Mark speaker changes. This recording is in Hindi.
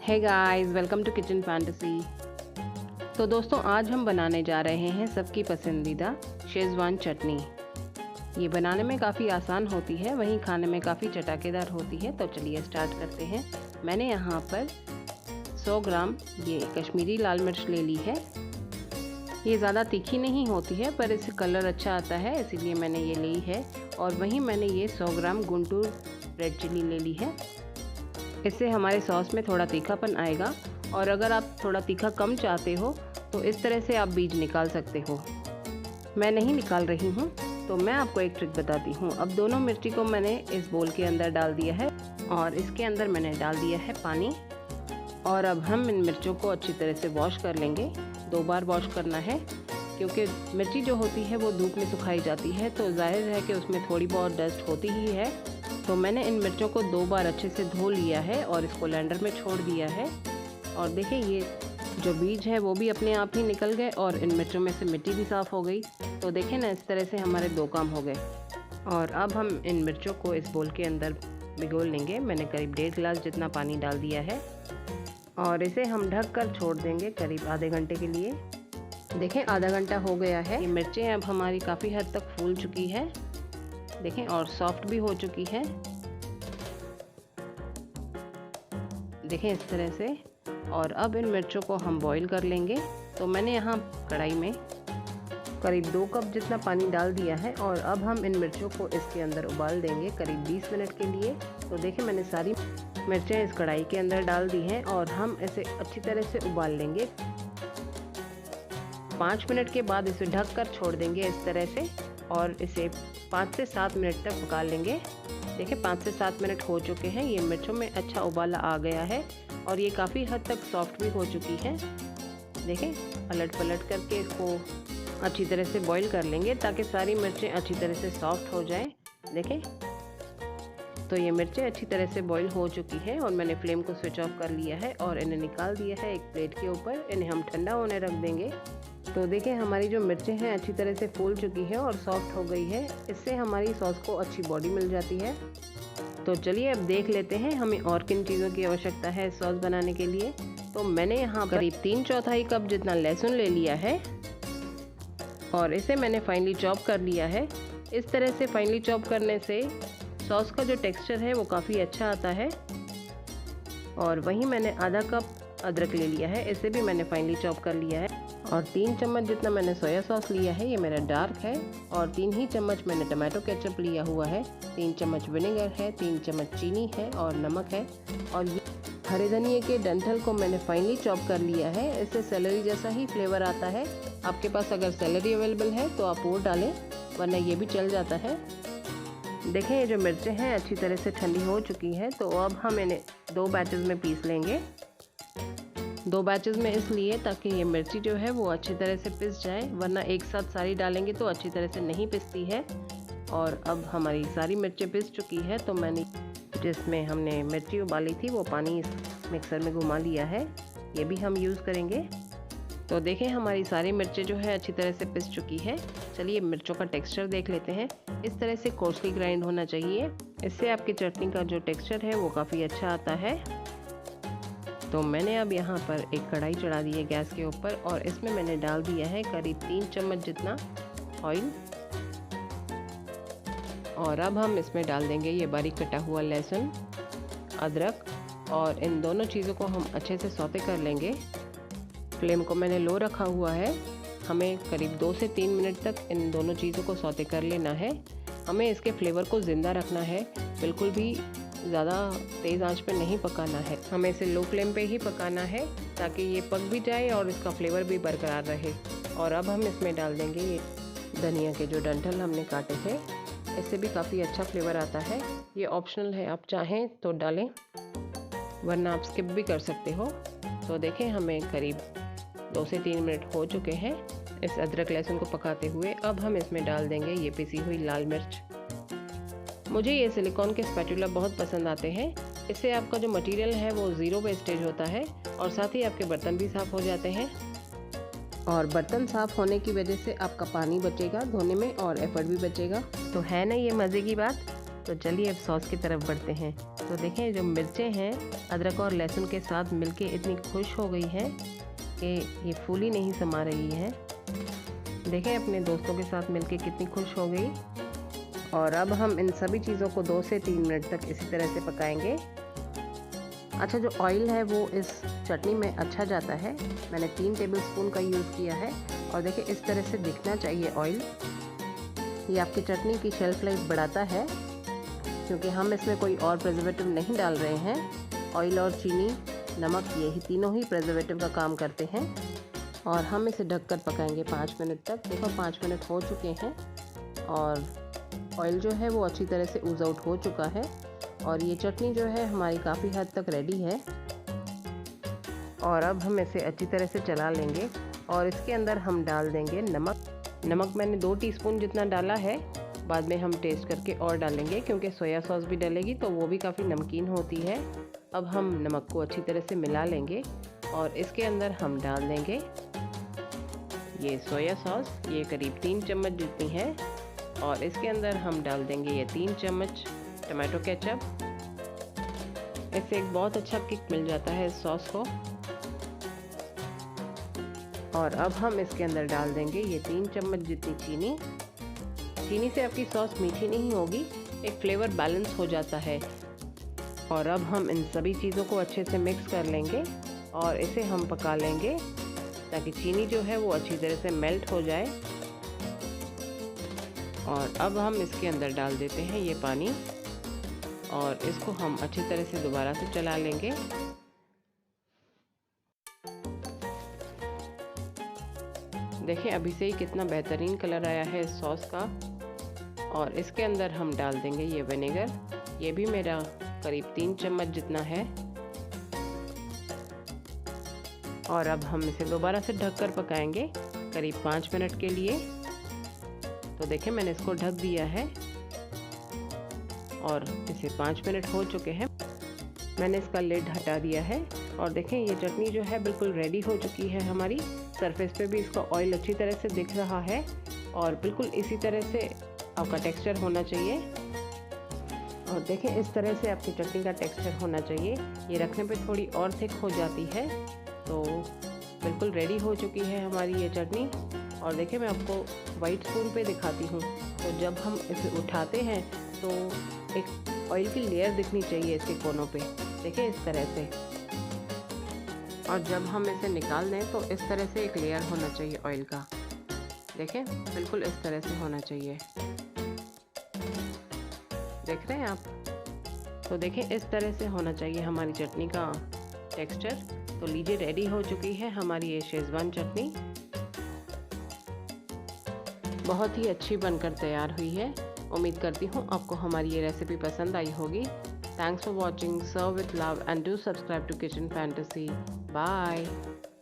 Speaker 1: Hey guys, welcome to kitchen fantasy. तो दोस्तों, आज हम बनाने जा रहे हैं सबकी पसंदीदा शेज़वान चटनी। ये बनाने में काफ़ी आसान होती है, वहीं खाने में काफ़ी चटाकेदार होती है। तो चलिए स्टार्ट करते हैं। मैंने यहाँ पर 100 ग्राम ये कश्मीरी लाल मिर्च ले ली है। ये ज़्यादा तीखी नहीं होती है, पर इससे कलर अच्छा आता है, इसीलिए मैंने ये ली है। और वहीं मैंने ये 100 ग्राम गुंटूर रेड चिली ले ली है। इससे हमारे सॉस में थोड़ा तीखापन आएगा। और अगर आप थोड़ा तीखा कम चाहते हो तो इस तरह से आप बीज निकाल सकते हो। मैं नहीं निकाल रही हूँ, तो मैं आपको एक ट्रिक बताती हूँ। अब दोनों मिर्ची को मैंने इस बोल के अंदर डाल दिया है और इसके अंदर मैंने डाल दिया है पानी। और अब हम इन मिर्चों को अच्छी तरह से वॉश कर लेंगे। 2 बार वॉश करना है, क्योंकि मिर्ची जो होती है वो धूप में सुखाई जाती है, तो जाहिर है कि उसमें थोड़ी बहुत डस्ट होती ही है। तो मैंने इन मिर्चों को 2 बार अच्छे से धो लिया है और इसको ब्लेंडर में छोड़ दिया है। और देखिए, ये जो बीज है वो भी अपने आप ही निकल गए और इन मिर्चों में से मिट्टी भी साफ़ हो गई। तो देखें ना, इस तरह से हमारे 2 काम हो गए। और अब हम इन मिर्चों को इस बोल के अंदर भिगो लेंगे। मैंने करीब 1.5 गिलास जितना पानी डाल दिया है और इसे हम ढक कर छोड़ देंगे करीब आधे घंटे के लिए। देखें, आधा घंटा हो गया है। ये मिर्चें अब हमारी काफ़ी हद तक फूल चुकी है, देखें, और सॉफ्ट भी हो चुकी है। देखें इस तरह से। और अब इन मिर्चों को हम बॉईल कर लेंगे। तो मैंने यहाँ कढ़ाई में करीब 2 कप जितना पानी डाल दिया है और अब हम इन मिर्चों को इसके अंदर उबाल देंगे करीब 20 मिनट के लिए। तो देखें, मैंने सारी मिर्चें इस कढ़ाई के अंदर डाल दी हैं और हम इसे अच्छी तरह से उबाल लेंगे। 5 मिनट के बाद इसे ढक कर छोड़ देंगे इस तरह से और इसे 5 से 7 मिनट तक पका लेंगे। देखिए, 5 से 7 मिनट हो चुके हैं। ये मिर्चों में अच्छा उबाला आ गया है और ये काफ़ी हद तक सॉफ्ट भी हो चुकी है। देखें, पलट पलट करके इसको अच्छी तरह से बॉईल कर लेंगे ताकि सारी मिर्चें अच्छी तरह से सॉफ्ट हो जाएं। देखें, तो ये मिर्चें अच्छी तरह से बॉईल हो चुकी हैं और मैंने फ्लेम को स्विच ऑफ कर लिया है और इन्हें निकाल दिया है एक प्लेट के ऊपर। इन्हें हम ठंडा होने रख देंगे। तो देखें, हमारी जो मिर्चें हैं अच्छी तरह से फूल चुकी है और सॉफ्ट हो गई है। इससे हमारी सॉस को अच्छी बॉडी मिल जाती है। तो चलिए अब देख लेते हैं हमें और किन चीज़ों की आवश्यकता है सॉस बनाने के लिए। तो मैंने यहाँ पर करीब 3/4 कप जितना लहसुन ले लिया है और इसे मैंने फाइनली चॉप कर लिया है। इस तरह से फाइनली चॉप करने से सॉस का जो टेक्सचर है वो काफ़ी अच्छा आता है। और वहीं मैंने आधा कप अदरक ले लिया है, इसे भी मैंने फाइनली चॉप कर लिया है। और 3 चम्मच जितना मैंने सोया सॉस लिया है, ये मेरा डार्क है। और 3 ही चम्मच मैंने टमाटो केचप लिया हुआ है। 3 चम्मच विनेगर है, 3 चम्मच चीनी है और नमक है। और ये हरे धनिए के डंठल को मैंने फाइनली चॉप कर लिया है। इससे सेलरी जैसा ही फ्लेवर आता है। आपके पास अगर सेलरी अवेलेबल है तो आप वो डालें, वरना ये भी चल जाता है। देखें, ये जो मिर्चें हैं अच्छी तरह से ठंडी हो चुकी है। तो अब हम इन्हें 2 बैचेस में पीस लेंगे। 2 बैचेस में इसलिए ताकि ये मिर्ची जो है वो अच्छी तरह से पिस जाए, वरना एक साथ सारी डालेंगे तो अच्छी तरह से नहीं पिसती है। और अब हमारी सारी मिर्चें पिस चुकी है। तो मैंने जिसमें हमने मिर्ची उबाली थी वो पानी इस मिक्सर में घुमा लिया है, ये भी हम यूज़ करेंगे। तो देखें, हमारी सारी मिर्चें जो है अच्छी तरह से पिस चुकी है। चलिए मिर्चों का टेक्सचर देख लेते हैं। इस तरह से कोर्सली ग्राइंड होना चाहिए। इससे आपकी चटनी का जो टेक्सचर है वो काफ़ी अच्छा आता है। तो मैंने अब यहाँ पर एक कढ़ाई चढ़ा दी है गैस के ऊपर और इसमें मैंने डाल दिया है करीब 3 चम्मच जितना ऑयल। और अब हम इसमें डाल देंगे ये बारीक कटा हुआ लहसुन, अदरक, और इन दोनों चीज़ों को हम अच्छे से सौते कर लेंगे। फ्लेम को मैंने लो रखा हुआ है। हमें करीब 2 से 3 मिनट तक इन दोनों चीज़ों को सौते कर लेना है। हमें इसके फ्लेवर को ज़िंदा रखना है, बिल्कुल भी ज़्यादा तेज़ आंच पे नहीं पकाना है। हमें इसे लो फ्लेम पे ही पकाना है ताकि ये पक भी जाए और इसका फ्लेवर भी बरकरार रहे। और अब हम इसमें डाल देंगे ये धनिया के जो डंठल हमने काटे थे, इससे भी काफ़ी अच्छा फ्लेवर आता है। ये ऑप्शनल है, आप चाहें तो डालें, वरना आप स्किप भी कर सकते हो। तो देखें, हमें करीब 2 से 3 मिनट हो चुके हैं इस अदरक लहसुन को पकाते हुए। अब हम इसमें डाल देंगे ये पिसी हुई लाल मिर्च। मुझे ये सिलिकॉन के स्पैटुला बहुत पसंद आते हैं। इससे आपका जो मटेरियल है वो ज़ीरो वेस्टेज होता है और साथ ही आपके बर्तन भी साफ़ हो जाते हैं। और बर्तन साफ़ होने की वजह से आपका पानी बचेगा धोने में और एफर्ट भी बचेगा। तो है ना ये मज़े की बात। तो चलिए अब सॉस की तरफ बढ़ते हैं। तो देखें जो मिर्चें हैं अदरक और लहसुन के साथ मिलके इतनी खुश हो गई हैं कि ये फूली नहीं समा रही है। देखें अपने दोस्तों के साथ मिलके कितनी खुश हो गई। और अब हम इन सभी चीज़ों को 2 से 3 मिनट तक इसी तरह से पकाएंगे। अच्छा, जो ऑयल है वो इस चटनी में अच्छा जाता है। मैंने 3 टेबलस्पून का यूज़ किया है। और देखिए इस तरह से दिखना चाहिए ऑयल। ये आपकी चटनी की शेल्फ लाइफ बढ़ाता है, क्योंकि हम इसमें कोई और प्रिजर्वेटिव नहीं डाल रहे हैं। ऑयल और चीनी, नमक, यही तीनों ही प्रिजर्वेटिव का काम करते हैं। और हम इसे ढककर पकाएंगे 5 मिनट तक। देखो 5 मिनट हो चुके हैं और ऑयल जो है वो अच्छी तरह से ऊज़ आउट हो चुका है। और ये चटनी जो है हमारी काफ़ी हद तक रेडी है। और अब हम इसे अच्छी तरह से चला लेंगे और इसके अंदर हम डाल देंगे नमक मैंने 2 टीस्पून जितना डाला है। बाद में हम टेस्ट करके और डालेंगे, क्योंकि सोया सॉस भी डालेगी तो वो भी काफ़ी नमकीन होती है। अब हम नमक को अच्छी तरह से मिला लेंगे और इसके अंदर हम डाल देंगे ये सोया सॉस। ये करीब 3 चम्मच जितनी है। और इसके अंदर हम डाल देंगे ये 3 चम्मच टमाटो केचप। इससे एक बहुत अच्छा किक मिल जाता है इस सॉस को। और अब हम इसके अंदर डाल देंगे ये 3 चम्मच जितनी चीनी। चीनी से आपकी सॉस मीठी नहीं होगी, एक फ्लेवर बैलेंस हो जाता है। और अब हम इन सभी चीज़ों को अच्छे से मिक्स कर लेंगे और इसे हम पका लेंगे ताकि चीनी जो है वो अच्छी तरह से मेल्ट हो जाए। और अब हम इसके अंदर डाल देते हैं ये पानी और इसको हम अच्छी तरह से दोबारा से चला लेंगे। देखिए अभी से ही कितना बेहतरीन कलर आया है इस सॉस का। और इसके अंदर हम डाल देंगे ये विनेगर। ये भी मेरा करीब 3 चम्मच जितना है। और अब हम इसे दोबारा से ढककर पकाएंगे करीब 5 मिनट के लिए। तो देखिए मैंने इसको ढक दिया है और इसे 5 मिनट हो चुके हैं। मैंने इसका लिड हटा दिया है और देखें ये चटनी जो है बिल्कुल रेडी हो चुकी है हमारी। सरफेस पे भी इसका ऑयल अच्छी तरह से दिख रहा है और बिल्कुल इसी तरह से आपका टेक्सचर होना चाहिए। और देखें इस तरह से आपकी चटनी का टेक्सचर होना चाहिए। ये रखने पे थोड़ी और थिक हो जाती है। तो बिल्कुल रेडी हो चुकी है हमारी ये चटनी। और देखिए मैं आपको वाइट स्पून पे दिखाती हूँ। तो जब हम इसे उठाते हैं तो एक ऑयल की लेयर दिखनी चाहिए इसके कोनों पे। देखिए इस तरह से। और जब हम इसे निकाल दें तो इस तरह से एक लेयर होना चाहिए ऑयल का। देखें बिल्कुल इस तरह से होना चाहिए। देख रहे हैं आप? तो देखें इस तरह से होना चाहिए हमारी चटनी का टेक्सचर। तो लीजिए रेडी हो चुकी है हमारी ये शेज़वान चटनी। बहुत ही अच्छी बनकर तैयार हुई है। उम्मीद करती हूँ आपको हमारी ये रेसिपी पसंद आई होगी। Thanks for watching. Serve with love and do subscribe to Kitchen Fantasy. Bye.